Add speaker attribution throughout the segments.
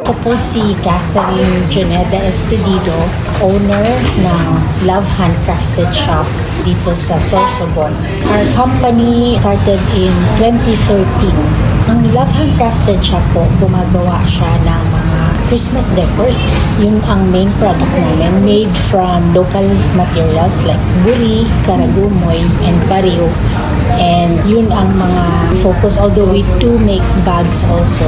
Speaker 1: Ako po si Catherine Joneda Espedido, owner ng Love Handcrafted Shop dito sa Sorsogon. Our company started in 2013. Ang Love Handcrafted Shop po, gumagawa siya ng mga Christmas decors. Yun ang main product namin, made from local materials like buri, karagumoy, and baryo. And yun ang mga focus, although we do make bags also.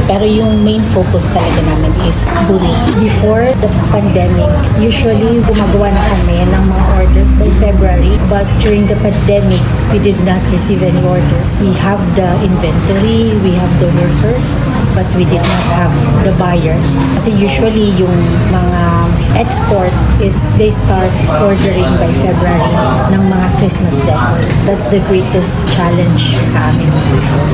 Speaker 1: Pero yung main focus talaga namin is buri. Before the pandemic, usually gumagawa na kami ng mga orders by February. But during the pandemic, we did not receive any orders. We have the inventory, we have the workers, but we did not have the buyers. Kasi usually yung mga export is they start ordering by February ng mga Christmas decors. That's the greatest challenge sa amin before.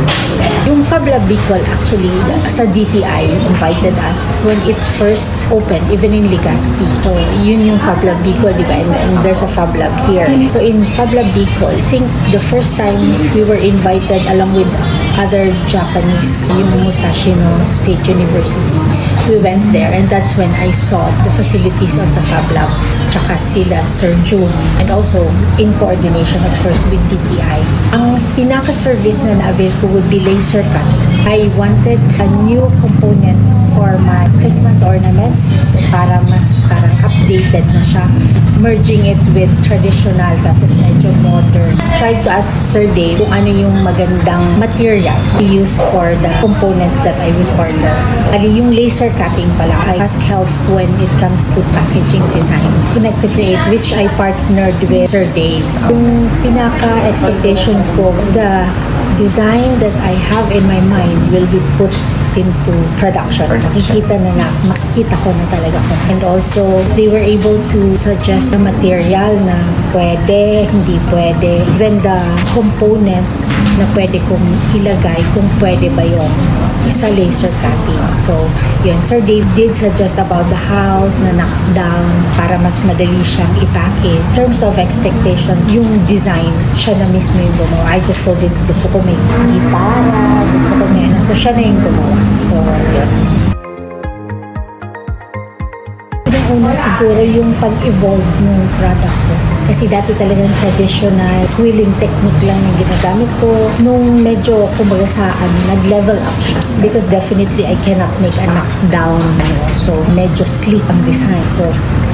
Speaker 1: Yung Fab Lab Bicol actually sa DTI invited us when it first opened, even in Legazpi. So yun yung Fab Lab Bicol, di ba? And there's a Fab Lab here. So in Fab Lab Bicol, I think the first time we were invited along with other Japanese, yung Musashi no State University. We went there and that's when I saw the facilities of the Fab Lab, tsaka sila Sir June, and also in coordination of course with DTI. Ang pinaka-service na na-avail ko would be laser cut. I wanted new components for my Christmas ornaments para mas parang updated na siya, merging it with traditional tapos medyo modern. Tried to ask Sir Dave kung ano yung magandang material he used for the components that I will order. Bali yung laser cutting pala, I ask help when it comes to packaging design. Connect to Create, which I partnered with Sir Dave. Yung pinaka-expectation ko, the design that I have in my mind will be put into production. Makikita ko na talaga ko. And also, they were able to suggest the material na pwede, hindi pwede. Even the component na pwede kong ilagay, kung pwede ba yun isa laser cutting. So, yun. Sir Dave did suggest about the house na knockdown para mas madali siyang i-package. In terms of expectations, yung design, siya na mismo yung gumawa. I just told him, gusto ko may gitara, gusto ko may ano. So, siya na yung gumawa. So, yun. Una siguro yung pag-evolve ng product ko. Kasi dati talagang traditional quilling technique lang yung ginagamit ko. Nung medyo, kumbaga sa nag-level up siya. Because definitely, I cannot make a knockdown. So, medyo sleek ang design. So,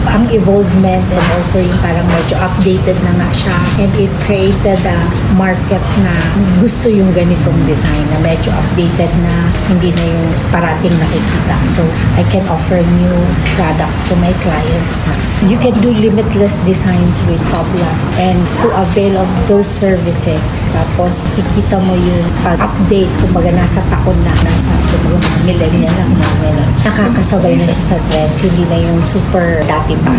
Speaker 1: ang evolvement and also yung parang medyo updated na nga siya. And it created a market na gusto yung ganitong design na medyo updated na hindi na yung parating nakikita. So, I can offer new products to my clients na. You can do limitless designs with Fab Lab and to avail of those services. Tapos, kikita mo yung pag-update, kumbaga nasa taon na, nasa millennial lang na nakakasabay na siya sa trends, hindi na yung super dati pa,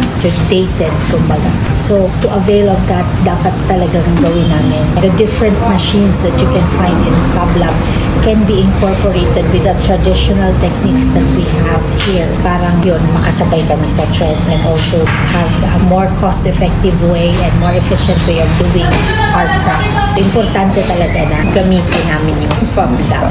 Speaker 1: dated, kumbaga. So, to avail of that, dapat talagang gawin namin. The different machines that you can find in Fab Lab can be incorporated with the traditional techniques that we have here. Parang yun, makasabay kami sa trend and also have a more cost-effective way and more efficient way of doing our crafts. Importante talaga na gamitin namin yung Fab Lab.